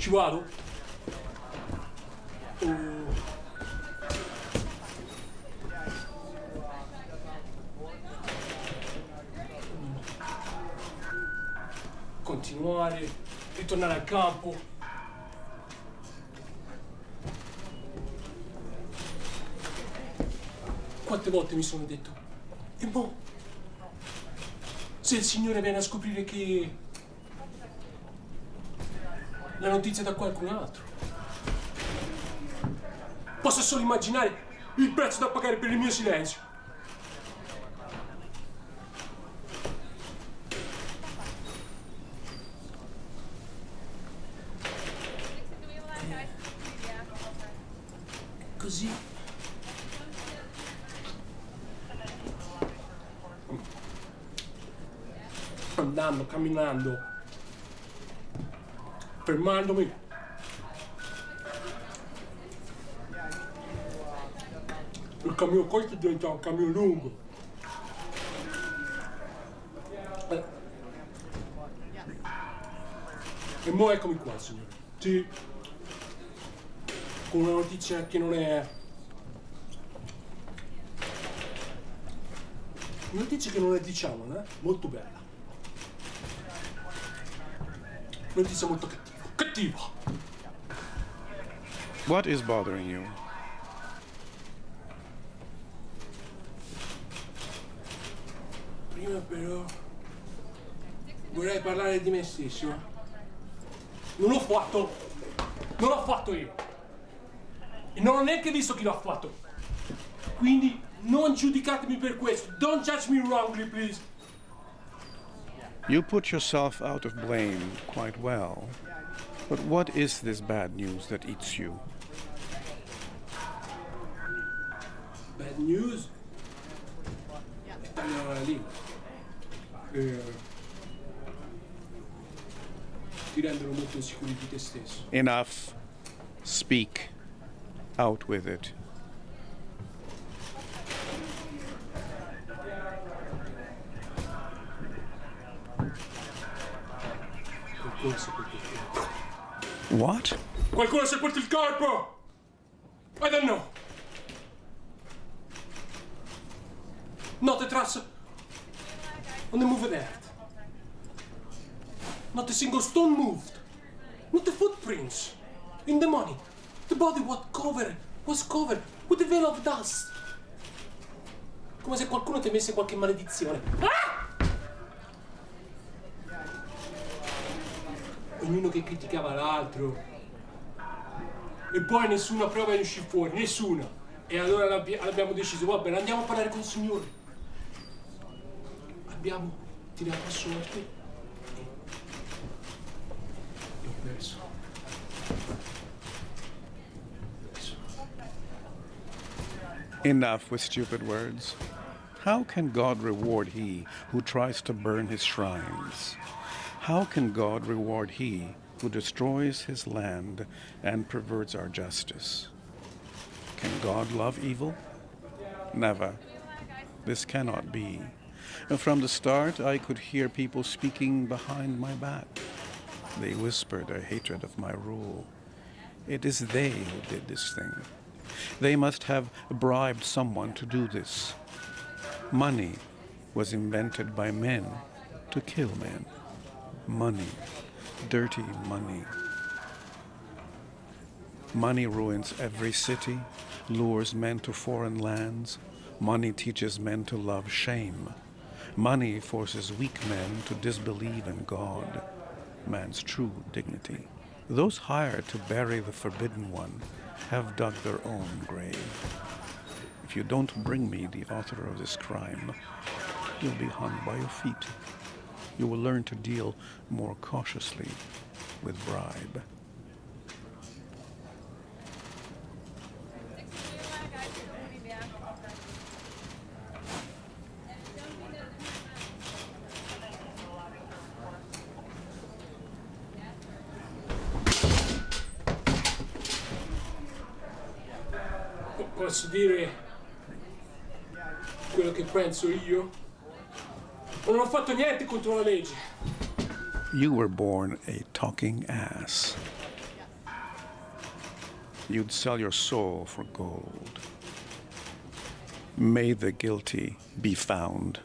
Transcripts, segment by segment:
Ci vado? Continuare, ritornare al campo. Quante volte mi sono detto, e boh, se il Signore viene a scoprire che la notizia è da qualcun altro, posso solo immaginare il prezzo da pagare per il mio silenzio. Così andando, camminando, fermandomi, il cammino corto diventa un cammino lungo. E mo' eccomi qua, Signore. Sì, con una notizia che non è... Una notizia che non è, diciamo, molto bella. Una notizia molto cattiva. Cattiva! What is bothering you? Prima però vorrei parlare di me stesso. Non l'ho fatto io. E non ho neanche visto chi l'ha fatto. Quindi non giudicatemi per questo. Don't judge me wrongly, please. You put yourself out of blame quite well. But what is this bad news that eats you? Bad news? Tagliano la lingua. Ti rendono molto insicuro di te stesso. Enough. Speak. Out with it. Qualcuno ha sepolto il corpo. What? Qualcuno ha sepolto il corpo! I don't know. Not a trace on the moving earth. Not a single stone moved. Not the footprints. In the money. The body was covered with a veil of dust. Come se qualcuno temesse qualche maledizione. Ah! Ognuno che criticava l'altro. E poi nessuna prova ne uscì fuori, nessuna. E allora l'abbiamo deciso, va bene, andiamo a parlare con il Signore. Abbiamo tirato a sorte e ho perso. Enough with stupid words. How can God reward he who tries to burn his shrines? How can God reward he who destroys his land and perverts our justice? Can God love evil? Never. This cannot be. From the start, I could hear people speaking behind my back. They whispered their hatred of my rule. It is they who did this thing. They must have bribed someone to do this. Money was invented by men to kill men. Money, dirty money. Money ruins every city, lures men to foreign lands. Money teaches men to love shame. Money forces weak men to disbelieve in God, man's true dignity. Those hired to bury the forbidden one have dug their own grave. If you don't bring me the author of this crime, you'll be hung by your feet. You will learn to deal more cautiously with bribe. Posso dire quello che penso io? Non ho fatto niente contro la legge. You were born a talking ass. you'd sell your soul for gold. May the guilty be found.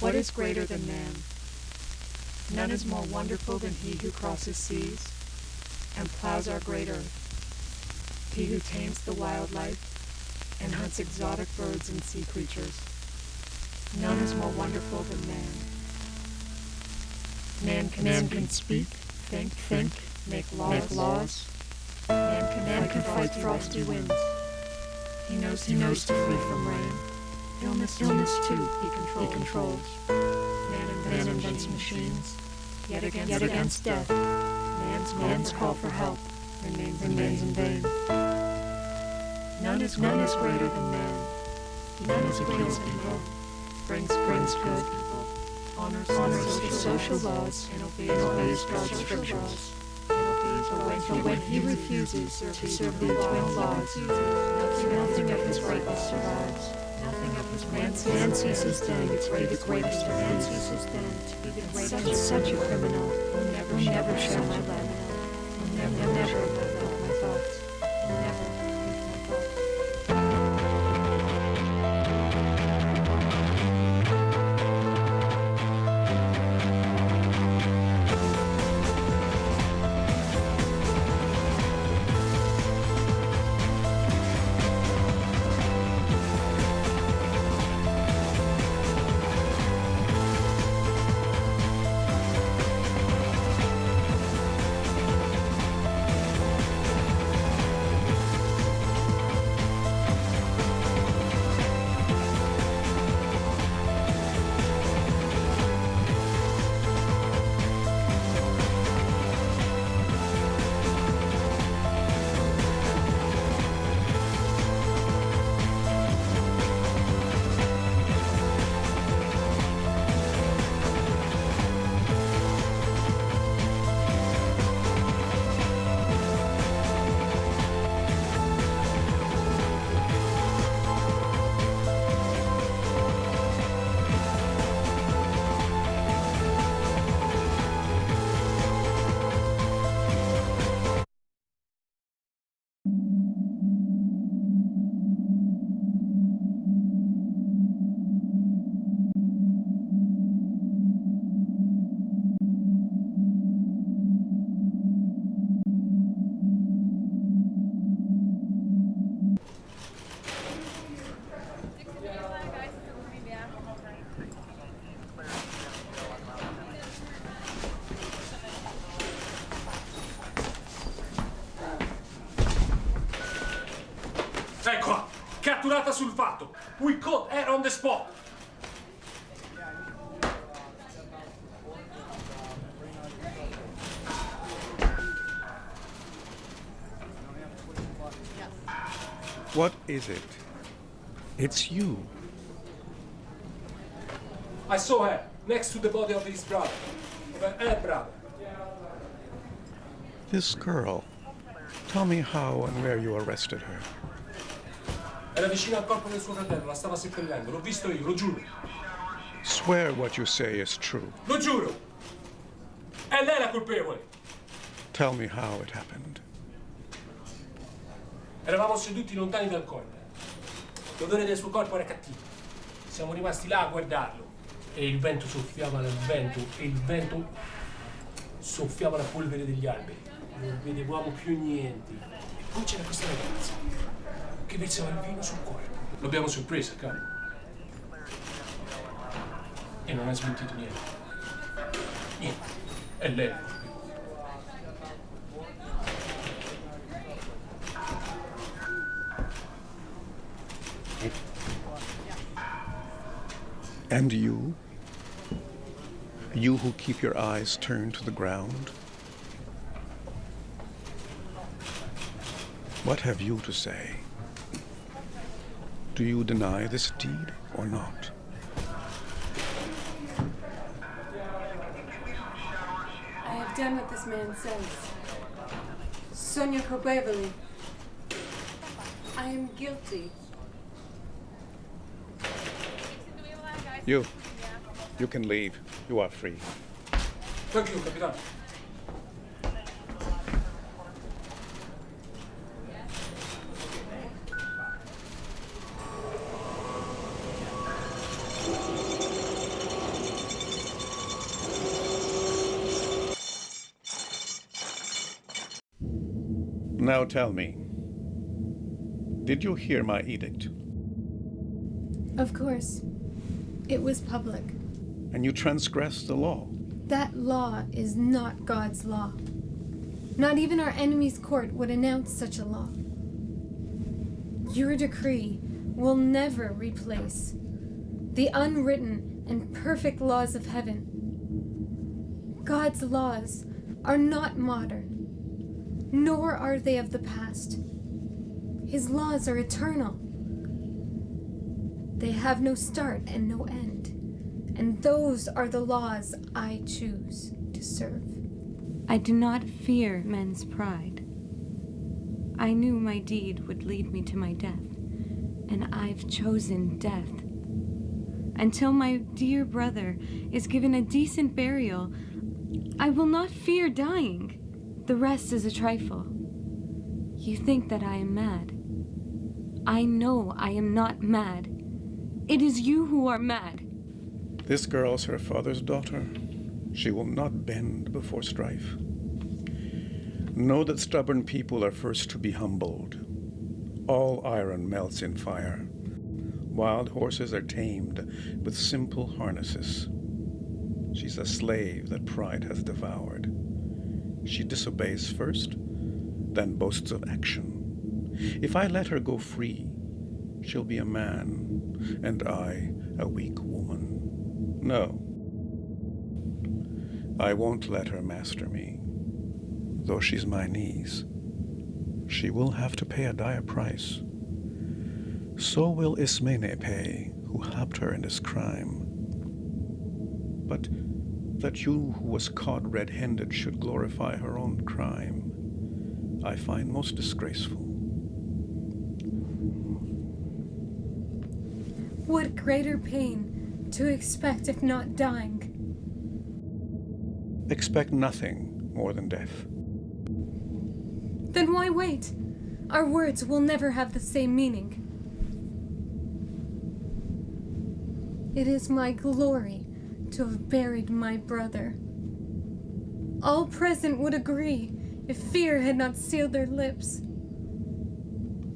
What is greater than man? None is more wonderful than he who crosses seas and plows our great earth, he who tames the wild life and hunts exotic birds and sea creatures. None is more wonderful than man. Man can speak, think, make laws. Man can fight frosty winds. He knows to flee from rain. Illness too, he controls. Man invents machines, yet against death. Man's call for help remains in vain. None is greater than man. None is kills people, brings good, honors social laws, and obeys God's scriptures. But when he refuses to serve the twin laws, nothing of his greatness survives. Man ceases then to be the greatest of men. Ceases then to be the greatest. Such a criminal will never share my love. Will never love my thoughts. Never my thoughts. Eccola, catturata sul fatto. We caught her on the spot. What is it? It's you. I saw her next to the body of his brother, of her brother. This girl. Tell me how and where you arrested her. Era vicino al corpo del suo fratello, la stava seppellendo. L'ho visto io, lo giuro. Swear what you say is true. Lo giuro. È lei la colpevole. Tell me how it happened. Eravamo seduti lontani dal corpo. L'odore del suo corpo era cattivo. Siamo rimasti là a guardarlo. e il vento soffiava nel vento e il vento soffiava la polvere degli alberi. Non vedevamo più niente. E poi c'era questa ragazza che versava il vino sul corpo. L'abbiamo sorpresa, caro. E non ha smentito niente. Niente. È lei. And you? You who keep your eyes turned to the ground? What have you to say? Do you deny this deed or not? I have done what this man says. Sono colpevole. I am guilty. You can leave. You are free. Thank you, Capitano. Now tell me, did you hear my edict? Of course. It was public. And you transgressed the law? That law is not God's law. Not even our enemy's court would announce such a law. Your decree will never replace the unwritten and perfect laws of heaven. God's laws are not modern, nor are they of the past. His laws are eternal. They have no start and no end, and those are the laws I choose to serve. I do not fear men's pride. I knew my deed would lead me to my death, and I've chosen death. Until my dear brother is given a decent burial, I will not fear dying. The rest is a trifle. You think that I am mad. I know I am not mad. It is you who are mad. This girl's her father's daughter. She will not bend before strife. Know that stubborn people are first to be humbled. All iron melts in fire. Wild horses are tamed with simple harnesses. She's a slave that pride has devoured. She disobeys first, then boasts of action. If I let her go free, she'll be a man, and I a weak woman. No, I won't let her master me, though she's my niece. She will have to pay a dire price. So will Ismene pay, who helped her in this crime. But that you who was caught red-handed should glorify her own crime, I find most disgraceful. What greater pain to expect if not dying? Expect nothing more than death. Then why wait? Our words will never have the same meaning. It is my glory to have buried my brother. All present would agree if fear had not sealed their lips.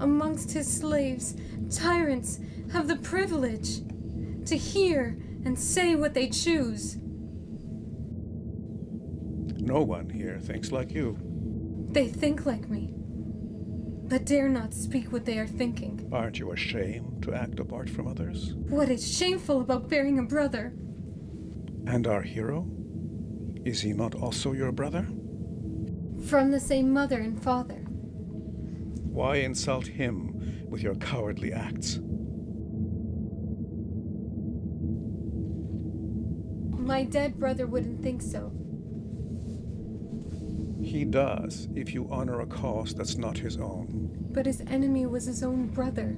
Amongst his slaves, tyrants have the privilege to hear and say what they choose. No one here thinks like you. They think like me, but dare not speak what they are thinking. Aren't you ashamed to act apart from others? What is shameful about burying a brother? And our hero? Is he not also your brother? From the same mother and father. Why insult him with your cowardly acts? My dead brother wouldn't think so. He does, if you honor a cause that's not his own. But his enemy was his own brother.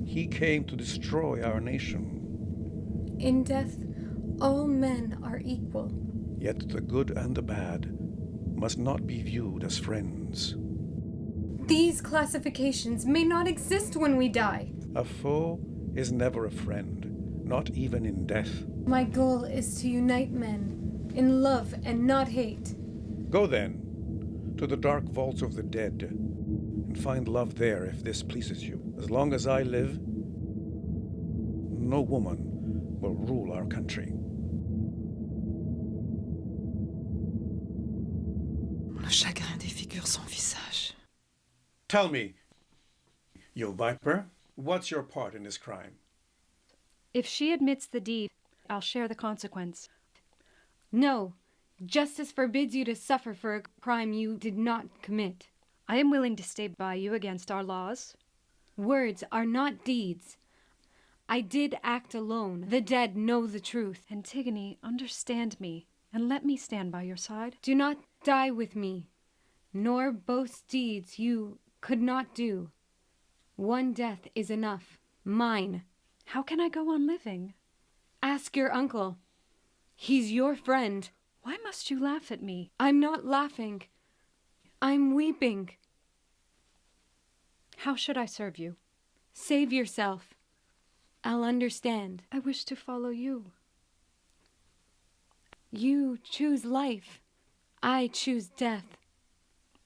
He came to destroy our nation. In death, all men are equal. Yet the good and the bad must not be viewed as friends. These classifications may not exist when we die. A foe is never a friend, not even in death. My goal is to unite men in love and not hate. Go then to the dark vaults of the dead and find love there if this pleases you. As long as I live, no woman will rule our country. Le chagrin défigure son visage. Tell me, you viper, what's your part in this crime? If she admits the deed, I'll share the consequence. No, justice forbids you to suffer for a crime you did not commit. I am willing to stay by you against our laws. Words are not deeds. I did act alone. The dead know the truth. Antigone, understand me, and let me stand by your side. Do not die with me, nor boast deeds you could not do. One death is enough. Mine. How can I go on living? Ask your uncle. He's your friend. Why must you laugh at me? I'm not laughing. I'm weeping. How should I serve you? Save yourself. I'll understand. I wish to follow you. You choose life. I choose death.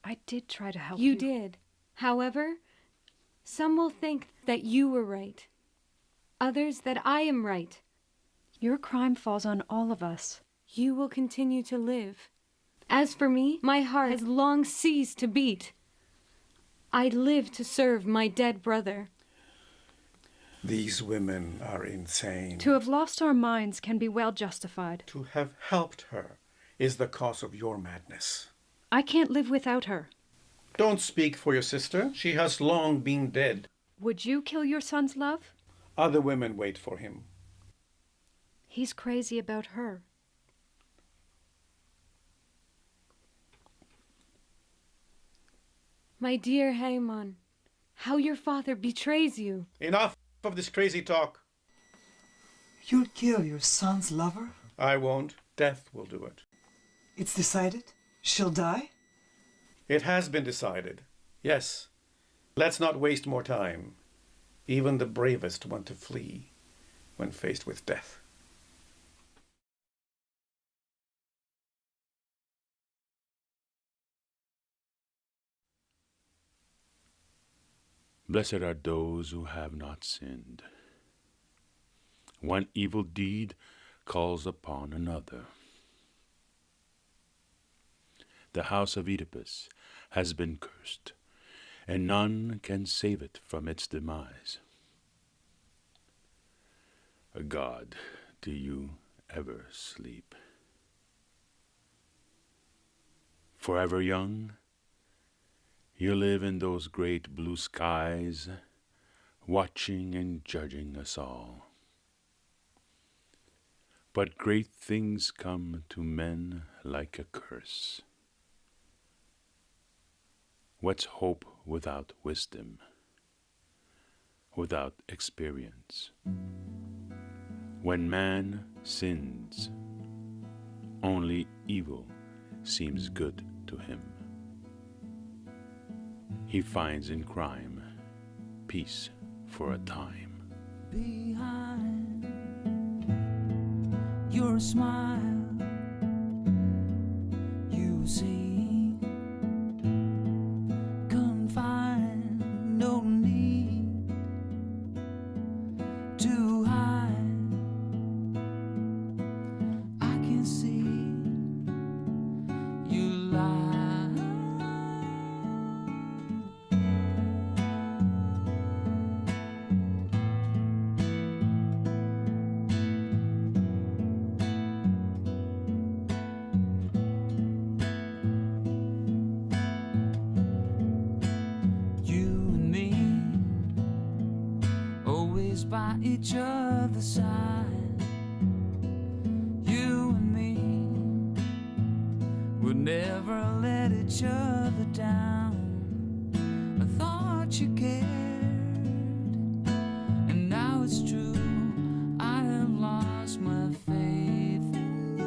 I did try to help you. You did. However, some will think that you were right. Others that I am right. Your crime falls on all of us. You will continue to live. As for me, my heart has long ceased to beat. I live to serve my dead brother. These women are insane. To have lost our minds can be well justified. To have helped her is the cause of your madness. I can't live without her. Don't speak for your sister. She has long been dead. Would you kill your son's love? Other women wait for him. He's crazy about her. My dear Haemon, how your father betrays you. Enough of this crazy talk. You'll kill your son's lover? I won't. Death will do it. It's decided? She'll die? It has been decided. Yes. Let's not waste more time. Even the bravest want to flee when faced with death. Blessed are those who have not sinned. One evil deed calls upon another. The house of Oedipus has been cursed, and none can save it from its demise. God, do you ever sleep? Forever young, you live in those great blue skies, watching and judging us all. But great things come to men like a curse. What's hope without wisdom, without experience? When man sins, only evil seems good to him. He finds in crime peace for a time. Behind your smile, you see, confined, no need to hide. I can see you lie. By each other's side, you and me would never let each other down. I thought you cared, and now it's true. I have lost my faith in you.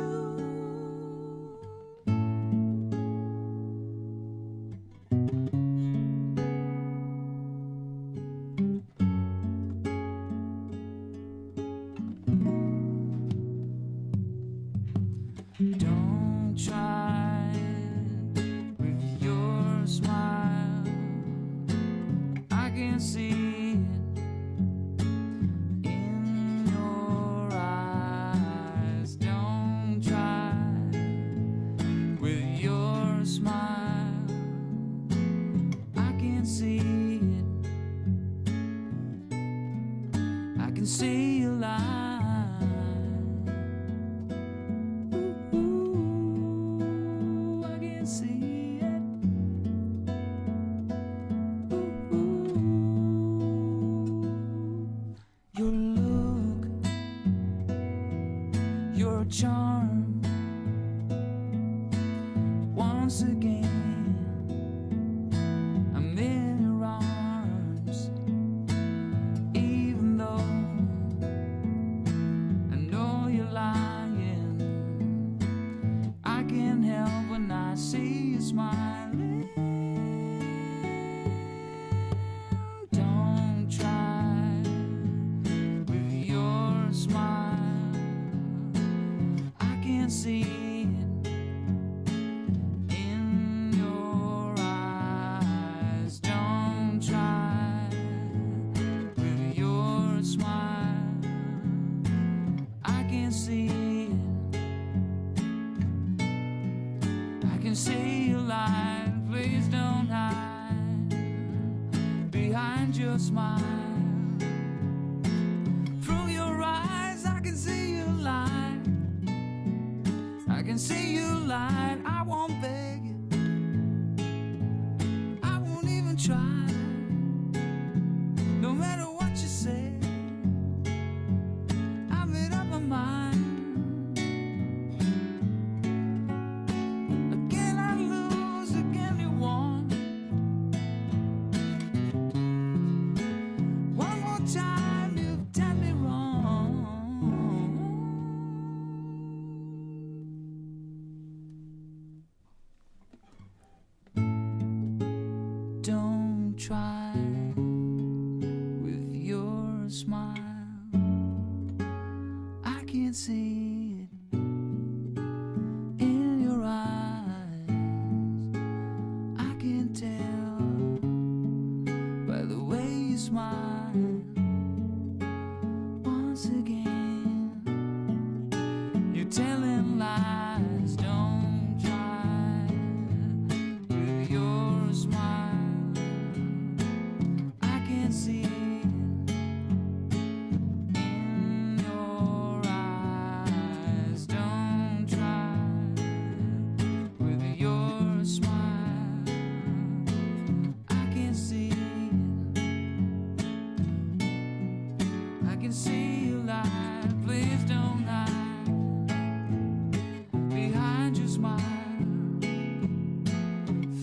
can see a line. Ooh, I can see it. Ooh, your look, your charm. Once again, I'm in your arms. Even though I know you're lying, I can't help when I see you smiling. Don't try with your smile. I can't see it in your eyes. Don't try with your smile. I can see it. I can see your light. Please don't hide behind your smile. Through your eyes, I can see your light. I can see you light. I won't beg you. I won't even try. No matter what you say, I made up my mind. Again I lose, again you won. One more time you've done me wrong. Don't try with your smile. I can't see it in your eyes. I can tell by the way you smile. Once again, you're telling lies. Don't try with your smile. I can't see it in your eyes. Don't try with your smile. I can't see it. I can see your light. Please don't hide behind your smile.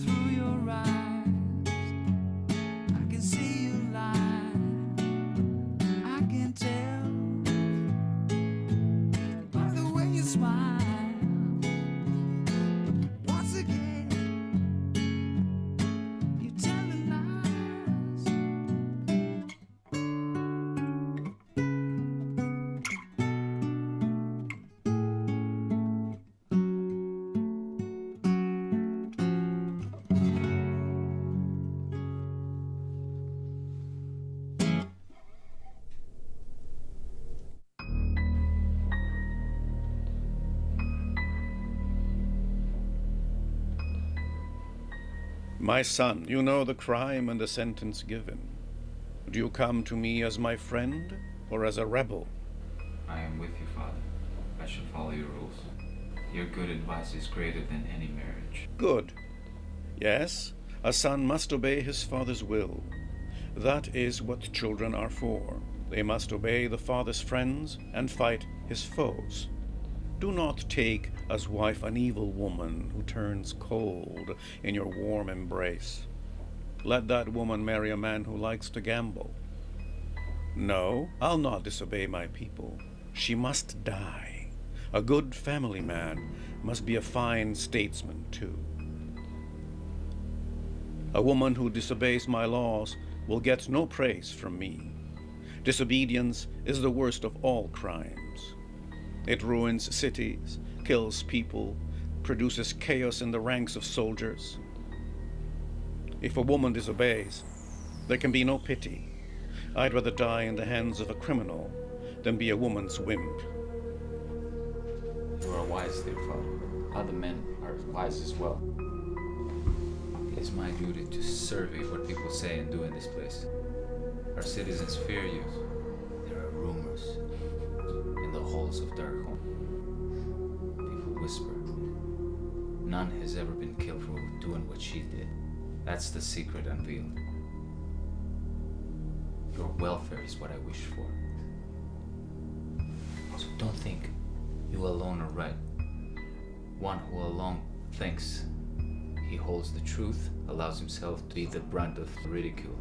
Through your eyes, I can see you light. I can tell by the way you smile. Once again, you're telling lies. My son, you know the crime and the sentence given. Do you come to me as my friend or as a rebel? I am with you, Father. I shall follow your rules. Your good advice is greater than any marriage. Good. Yes, a son must obey his father's will. That is what children are for. They must obey the father's friends and fight his foes. Do not take as wife an evil woman who turns cold in your warm embrace. Let that woman marry a man who likes to gamble. No, I'll not disobey my people. She must die. A good family man must be a fine statesman, too. A woman who disobeys my laws will get no praise from me. Disobedience is the worst of all crimes. It ruins cities, kills people, produces chaos in the ranks of soldiers. If a woman disobeys, there can be no pity. I'd rather die in the hands of a criminal than be a woman's wimp. You are wise, dear Father. Other men are wise as well. It is my duty to survey what people say and do in this place. Our citizens fear you. There are rumors hours, in the halls of their home. People whisper, none has ever been killed for doing what she did. That's the secret unveiled. Your welfare is what I wish for. So don't think you alone are right. One who alone thinks he holds the truth allows himself to be the brunt of ridicule.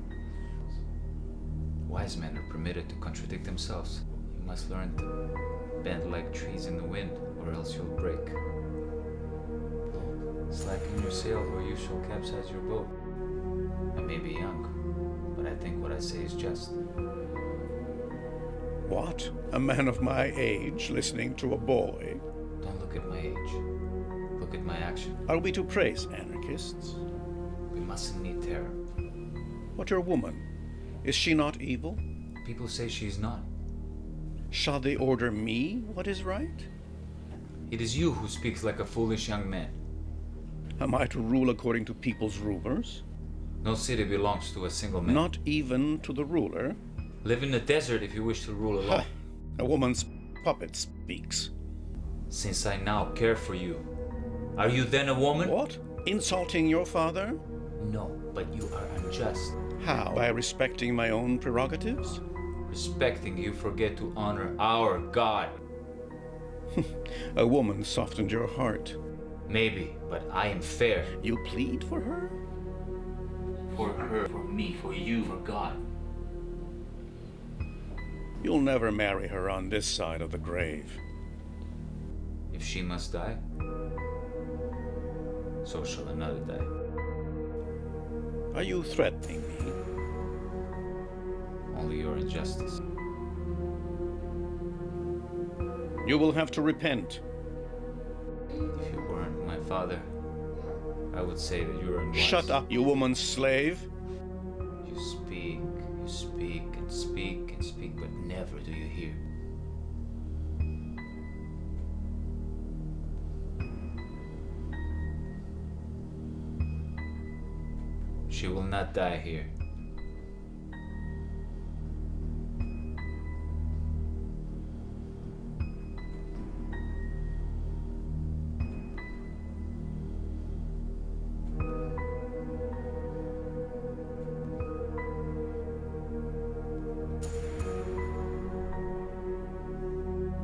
Wise men are permitted to contradict themselves. You must learn to bend like trees in the wind, or else you'll break. Slacken your sail, or you shall capsize your boat. I may be young, but I think what I say is just. What? A man of my age listening to a boy? Don't look at my age. Look at my action. Are we to praise anarchists? We mustn't need terror. But your woman, is she not evil? People say she's not. Shall they order me what is right? It is you who speaks like a foolish young man. Am I to rule according to people's rumors? No city belongs to a single man. Not even to the ruler? Live in the desert if you wish to rule alone. A woman's puppet speaks. Since I now care for you, are you then a woman? What? Insulting your father? No, but you are unjust. How? By respecting my own prerogatives? Respecting you forget to honor our God. A woman softened your heart. Maybe, but I am fair. You plead for her? For her, for me, for you, for God. You'll never marry her on this side of the grave. If she must die, so shall another die. Are you threatening me? Only your injustice. You will have to repent. If you weren't my father, I would say that you're unwise. Shut up, you woman's slave. You speak and speak and speak, but never do you hear. She will not die here.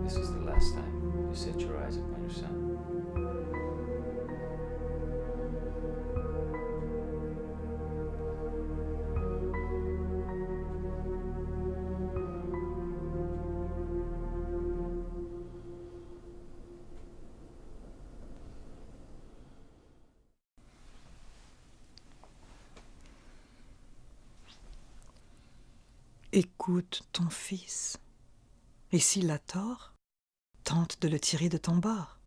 This is the last time you set your eyes upon your son. Écoute ton fils. Et s'il a tort, tente de le tirer de ton bord.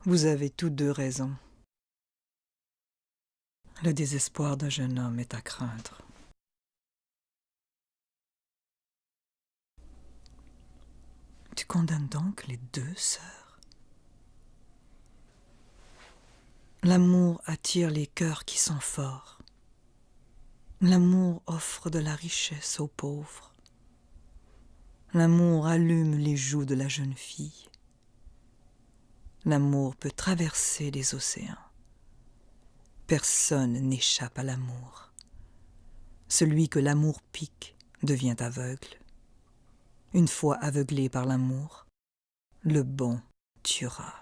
Vous avez tous deux raison. Le désespoir d'un jeune homme est à craindre. Tu condamnes donc les deux sœurs? L'amour attire les cœurs qui sont forts. L'amour offre de la richesse aux pauvres. L'amour allume les joues de la jeune fille. L'amour peut traverser les océans. Personne n'échappe à l'amour. Celui que l'amour pique devient aveugle. Une fois aveuglé par l'amour, le bon tuera.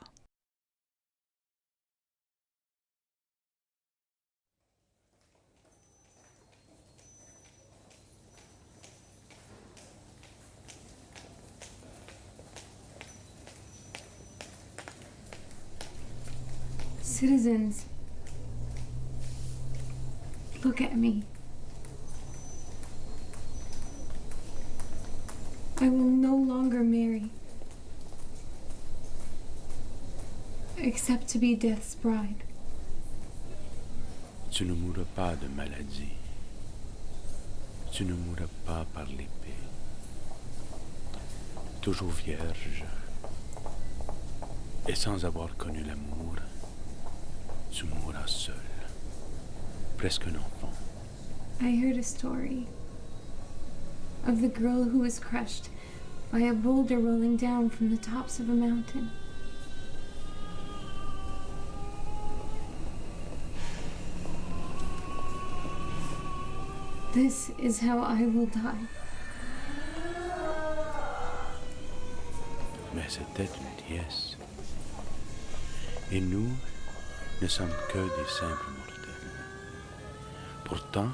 Citizens, look at me. I will no longer marry, except to be death's bride. Tu ne mourras pas de maladie. Tu ne mourras pas par l'épée. Toujours vierge et sans avoir connu l'amour, tu mourras seul, presque un enfant. I heard a story of the girl who was crushed by a boulder rolling down from the tops of a mountain. This is how I will die. Mais c'était une déesse. Et nous ne sommes que des simples mortels. Pourtant,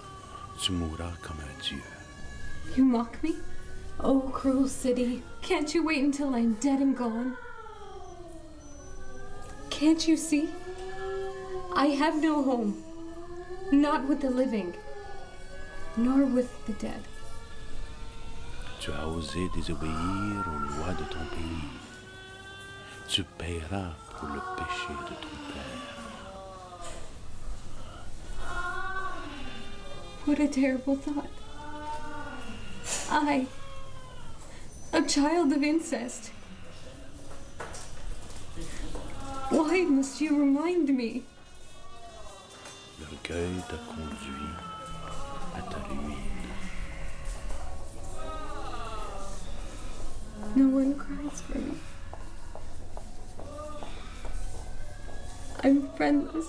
tu mourras comme un dieu. You mock me? Oh, cruel city, can't you wait until I'm dead and gone? Can't you see? I have no home, not with the living, nor with the dead. Tu as osé désobéir aux lois de ton pays. Tu paieras pour le péché de ton père. What a terrible thought. I, a child of incest. Why must you remind me? L'orgueil t'a conduit à ta ruine. No one cries for me. I'm friendless,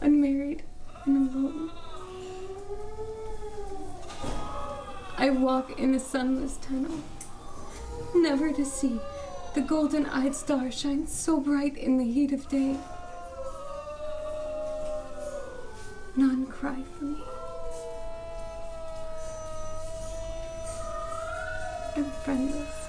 unmarried, and alone. I walk in a sunless tunnel, never to see the golden-eyed star shine so bright in the heat of day. None cry for me. I'm friendless.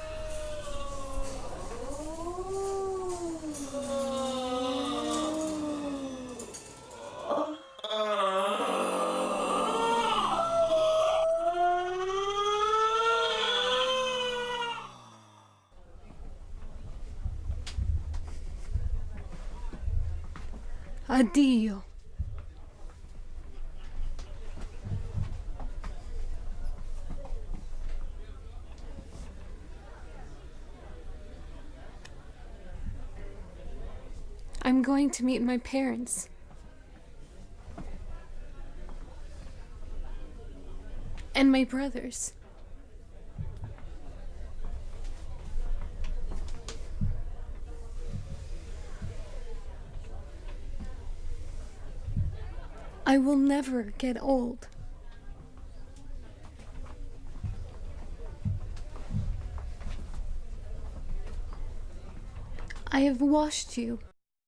Addio. I'm going to meet my parents. And my brothers. I will never get old. I have washed you